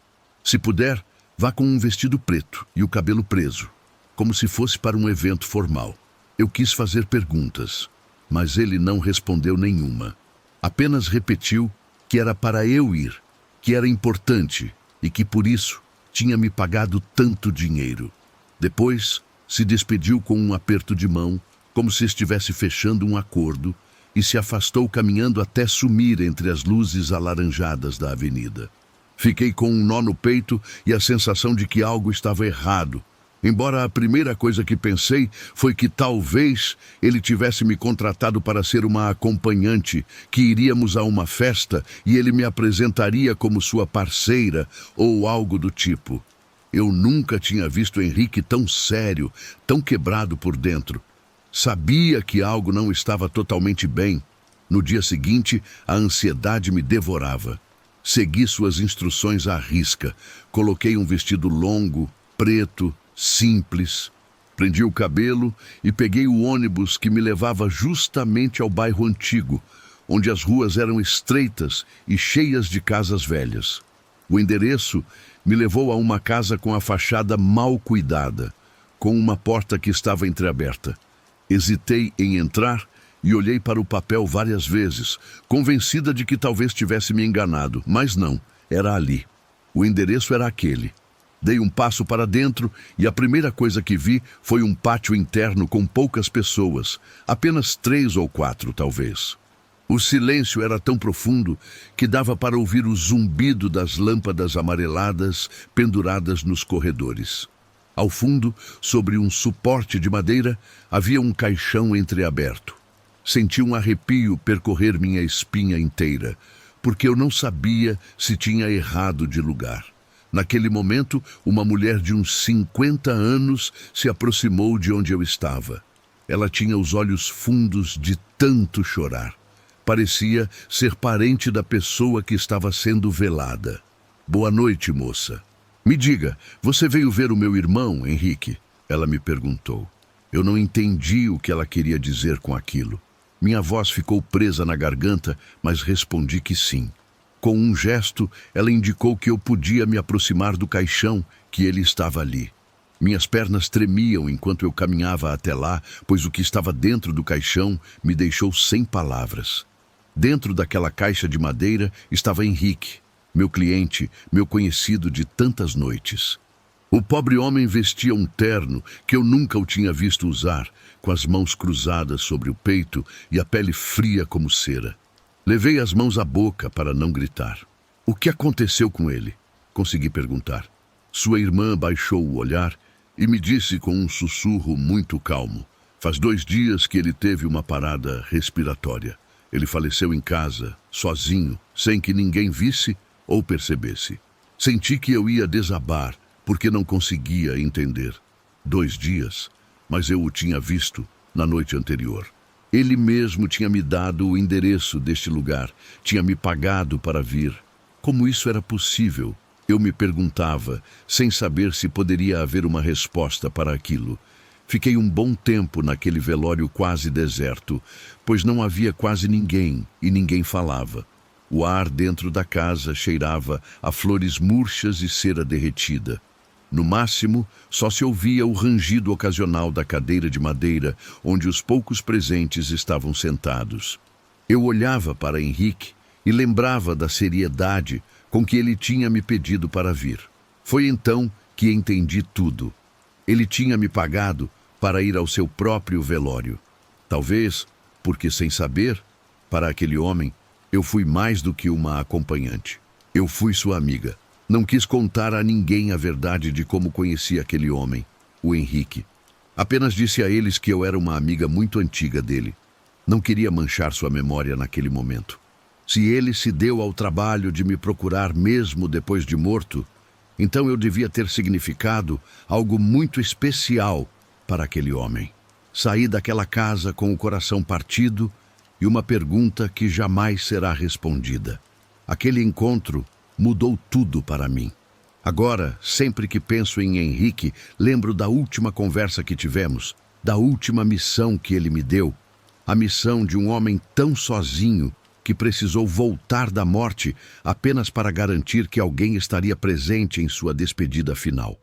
Se puder, vá com um vestido preto e o cabelo preso, como se fosse para um evento formal. Eu quis fazer perguntas, mas ele não respondeu nenhuma. Apenas repetiu que era para eu ir, que era importante e que por isso tinha me pagado tanto dinheiro. Depois, se despediu com um aperto de mão, como se estivesse fechando um acordo, e se afastou caminhando até sumir entre as luzes alaranjadas da avenida. Fiquei com um nó no peito e a sensação de que algo estava errado, embora a primeira coisa que pensei foi que talvez ele tivesse me contratado para ser uma acompanhante, que iríamos a uma festa e ele me apresentaria como sua parceira ou algo do tipo. Eu nunca tinha visto Henrique tão sério, tão quebrado por dentro. Sabia que algo não estava totalmente bem. No dia seguinte, a ansiedade me devorava. Segui suas instruções à risca. Coloquei um vestido longo, preto, simples. Prendi o cabelo e peguei o ônibus que me levava justamente ao bairro antigo, onde as ruas eram estreitas e cheias de casas velhas. O endereço me levou a uma casa com a fachada mal cuidada, com uma porta que estava entreaberta. Hesitei em entrar e olhei para o papel várias vezes, convencida de que talvez tivesse me enganado, mas não, era ali. O endereço era aquele. Dei um passo para dentro e a primeira coisa que vi foi um pátio interno com poucas pessoas, apenas 3 ou 4, talvez. O silêncio era tão profundo que dava para ouvir o zumbido das lâmpadas amareladas penduradas nos corredores. Ao fundo, sobre um suporte de madeira, havia um caixão entreaberto. Senti um arrepio percorrer minha espinha inteira, porque eu não sabia se tinha errado de lugar. Naquele momento, uma mulher de uns 50 anos se aproximou de onde eu estava. Ela tinha os olhos fundos de tanto chorar. Parecia ser parente da pessoa que estava sendo velada. Boa noite, moça. Me diga, você veio ver o meu irmão, Henrique? Ela me perguntou. Eu não entendi o que ela queria dizer com aquilo. Minha voz ficou presa na garganta, mas respondi que sim. Com um gesto, ela indicou que eu podia me aproximar do caixão, que ele estava ali. Minhas pernas tremiam enquanto eu caminhava até lá, pois o que estava dentro do caixão me deixou sem palavras. Dentro daquela caixa de madeira estava Henrique, meu cliente, meu conhecido de tantas noites. O pobre homem vestia um terno que eu nunca o tinha visto usar, com as mãos cruzadas sobre o peito e a pele fria como cera. Levei as mãos à boca para não gritar. O que aconteceu com ele? Consegui perguntar. Sua irmã baixou o olhar e me disse com um sussurro muito calmo. Faz 2 dias que ele teve uma parada respiratória. Ele faleceu em casa, sozinho, sem que ninguém visse ou percebesse. Senti que eu ia desabar, porque não conseguia entender. 2 dias, mas eu o tinha visto na noite anterior. Ele mesmo tinha me dado o endereço deste lugar, tinha me pagado para vir. Como isso era possível? Eu me perguntava, sem saber se poderia haver uma resposta para aquilo. Fiquei um bom tempo naquele velório quase deserto, pois não havia quase ninguém e ninguém falava. O ar dentro da casa cheirava a flores murchas e cera derretida. No máximo, só se ouvia o rangido ocasional da cadeira de madeira onde os poucos presentes estavam sentados. Eu olhava para Henrique e lembrava da seriedade com que ele tinha me pedido para vir. Foi então que entendi tudo. Ele tinha me pagado para ir ao seu próprio velório. Talvez, porque sem saber, para aquele homem, eu fui mais do que uma acompanhante. Eu fui sua amiga. Não quis contar a ninguém a verdade de como conheci aquele homem, o Henrique. Apenas disse a eles que eu era uma amiga muito antiga dele. Não queria manchar sua memória naquele momento. Se ele se deu ao trabalho de me procurar mesmo depois de morto, então eu devia ter significado algo muito especial para aquele homem. Saí daquela casa com o coração partido e uma pergunta que jamais será respondida. Aquele encontro mudou tudo para mim. Agora, sempre que penso em Henrique, lembro da última conversa que tivemos, da última missão que ele me deu, a missão de um homem tão sozinho que precisou voltar da morte apenas para garantir que alguém estaria presente em sua despedida final.